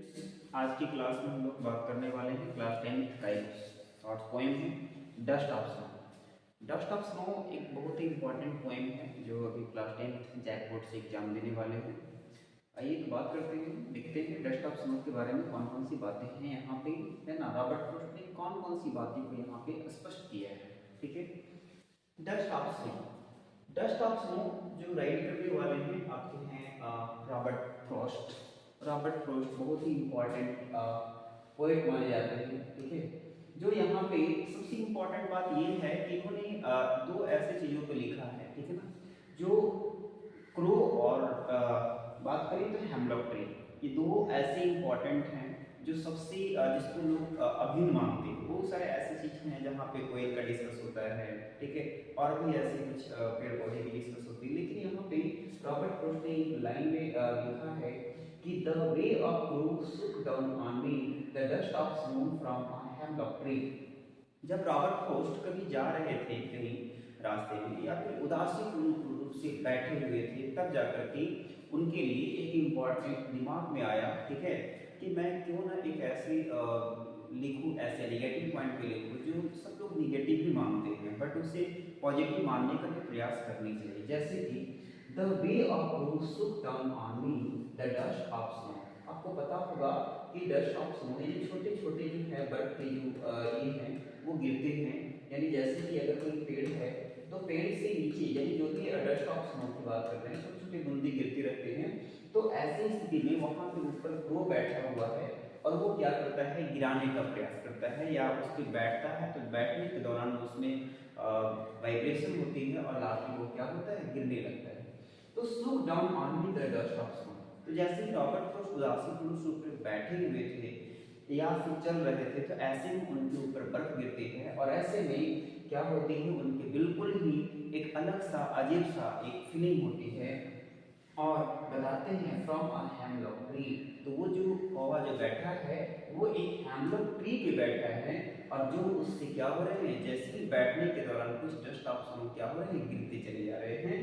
आज की क्लास में हम लोग बात करने वाले हैं क्लास 10th का एक शॉर्ट पोएम है dust of snow. Dust of snow एक बहुत ही इंपॉर्टेंट पोएम है जो अभी क्लास 10th जैक बोर्ड से एग्जाम देने वाले हैं। आइए तो बात करते हैं, देखते हैं डस्ट ऑफ स्नो के बारे में कौन कौन सी बातें हैं यहाँ पे, है ना। रॉबर्ट फ्रॉस्ट ने कौन कौन सी बातें को यहाँ पे स्पष्ट किया है, ठीक है। Dust of snow, dust of snow जो राइट करने वाले हैं आपके हैं रॉबर्ट फ्रॉस्ट। रॉबर्ट फ्रॉस्ट बहुत ही इंपॉर्टेंट पोएट माने जाते हैं, ठीक है। जो यहाँ पे सबसे इंपॉर्टेंट बात ये है कि इन्होंने दो ऐसे चीजों को लिखा है, ठीक है ना। जो क्रो और बात करें तो हेमलॉक ट्री, ये दो ऐसे इंपॉर्टेंट हैं जो सबसे जिसको लोग अभिन्न मानते हैं। बहुत सारे ऐसे चीजें हैं जहाँ पे कोयल का डिस्कस होता है, ठीक है, और भी ऐसे कुछ पेड़ पौधे की डिस्कस होती है। लेकिन यहाँ पे रॉबर्ट फ्रॉस्ट ने एक लाइन में लिखा है कि द वे ऑफ क्रो सुक down on me the dust of snow from a hemlock tree. जब रॉबर्ट फ्रॉस्ट कभी जा रहे थे कहीं रास्ते में या फिर उदासीपूर्ण रूप से बैठे हुए थे, तब जाकर के उनके लिए एक इम्पॉर्टेंट दिमाग में आया, ठीक है, कि मैं क्यों ना एक ऐसे लिखूं, ऐसे नेगेटिव पॉइंट पे लिखूं जो सब लोग निगेटिव ही मानते हैं, बट उसे पॉजिटिव मानने का भी प्रयास करनी चाहिए। जैसे कि द वे ऑफ क्रो सुक down on me the dust of snow. आपको पता होगा कि डस्ट ऑफ स्नो ये छोटे छोटे जो है बर्फ के जो ये हैं वो गिरते हैं। यानी जैसे कि अगर कोई पेड़ है तो पेड़ से नीचे यानी जो भी डस्ट ऑफ स्नो की बात कर रहे हैं, छोटे छोटे बूंदे गिरते रहते हैं। तो ऐसी स्थिति में वहां पे ऊपर क्रो बैठा हुआ है और वो क्या करता है, गिराने का प्रयास करता है या उसके बैठता है, तो बैठने के दौरान उसमें वाइब्रेशन होती है और लास्ट में वो क्या होता है, गिरने लगता है। तो slow down on me the dust of snow. तो जैसे ही रॉबर्ट फ्रॉस्ट उदासीपूर्ण रूप से बैठे हुए थे या फिर चल रहे थे, तो ऐसे में उनके ऊपर बर्फ गिरती है और ऐसे में क्या होती है, उनके बिल्कुल ही एक अलग सा अजीब सा एक फीलिंग होती है। और बताते हैं फ्रॉम अ हेमलॉक ट्री, तो वो जो कौवा जो बैठा है वो एक हेमलॉक ट्री पे बैठा है और जो उससे क्या हो रहे हैं, जैसे ही बैठने के दौरान कुछ डस्ट ऑफ स्नो क्या हो रहे हैं, गिरते चले जा रहे हैं।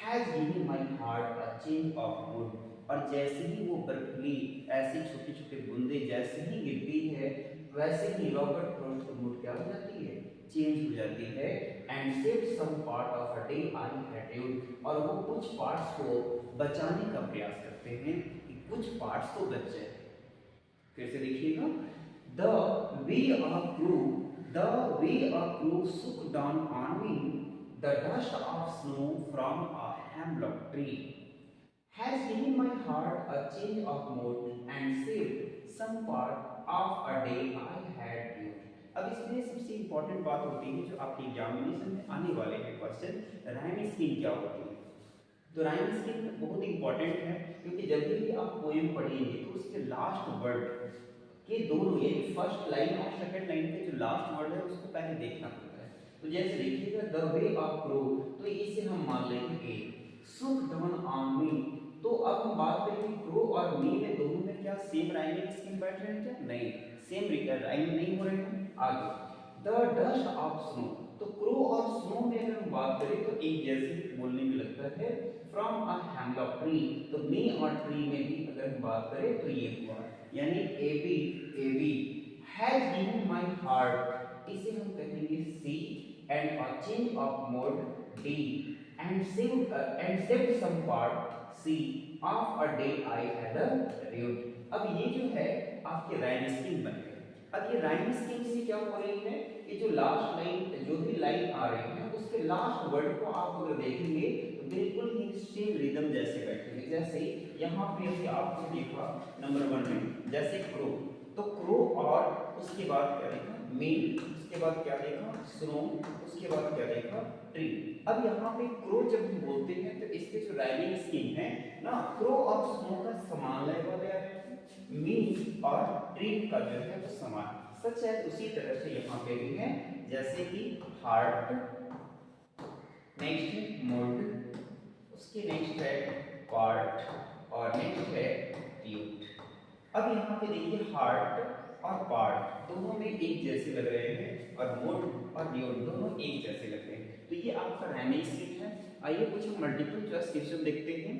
Has given my heart a change of mood. और जैसे ही वो बर्फीली ऐसी छोटी छोटी बूंदे जैसे ही गिरती है, वैसे ही रॉबर्ट फ्रॉस्ट की मूड क्या हो जाती है, चेंज हो जाती है। And save some part of a day I had dude. और वो कुछ पार्ट्स को बचाने का प्रयास करते हैं कि कुछ पार्ट्स तो बच जाए। फिर से देखिएगा, the way of crow, the way of crow shook down on me the dust of snow from a hemlock tree has given my heart a change of mood and saved some part of a day I had due। अब इसमें सबसे important बात होती है जो आपके examination में आने वाले हैं क्वेश्चन, राइम स्कीम क्या होती है। तो राइम स्कीम बहुत इंपॉर्टेंट है क्योंकि जब भी आप पोएम पढ़ेंगे तो उसके लास्ट वर्ड के दोनों यानी फर्स्ट लाइन और सेकंड लाइन के जो लास्ट वर्ड है उसको पहले देखना पड़ता है। तो जैसे देखिएगा द वे ऑफ क्रो, तो इसे हम मान लेंगे ए। सुक डाउन ऑन मी, तो अब हम बात करेंगे क्रो और मी में दोनों में क्या सेम राइमिंग स्कीम बैठ रहे हैं क्या, नहीं, सेम राइमिंग नहीं हो रहे हैं। आगे द डस्ट ऑफ स्नो, तो क्रो और स्नो में अगर हम बात करें तो एक जैसे बोलने में लगता है। फ्रॉम अ हेमलॉक ट्री, तो मी और ट्री में भी अगर हम बात करें तो ये हुआ, यानी A B has given my heart, इसे हम कहेंगे C. And a change of mood D and saved some part C of a day I had a rued. अब ये जो है आपके राइम स्कीम बन गए। अब ये राइम स्कीम से क्या हो रही है कि जो लास्ट लाइन जो भी लाइन आ रही है उसके लास्ट वर्ड को आप अगर देखेंगे तो बिल्कुल ही सेम रिदम जैसे बैठेंगे। जैसे यहाँ पे अभी आपको देखा नंबर 1 में जैसे क्रो, तो क्रो और उसके बाद क्या देखा, मेन, उसके बाद क्या देखा, स्नो, उसके बाद क्या देखा, ट्री। अब यहाँ पे क्रो जब हम बोलते हैं तो इसके जो राइमिंग स्कीम है ना, क्रो और स्नो का समान लेवल है, मीन और ट्री का जो है वो समान। सच है उसी तरह से यहाँ पे भी है, जैसे कि हार्ट, नेक्स्ट है मूड, उसके नेक्स्ट है पार्ट और नेक्स्ट है ट्यूट। अब यहाँ पे देखिए हार्ट और पार्ट दोनों में एक जैसे लग रहे हैं और मूड और ड्यूट दोनों एक जैसे लग रहे हैं। तो ये आपका राइमिंग स्कीम है। आइए कुछ मल्टीपल चॉइस क्वेश्चन देखते हैं।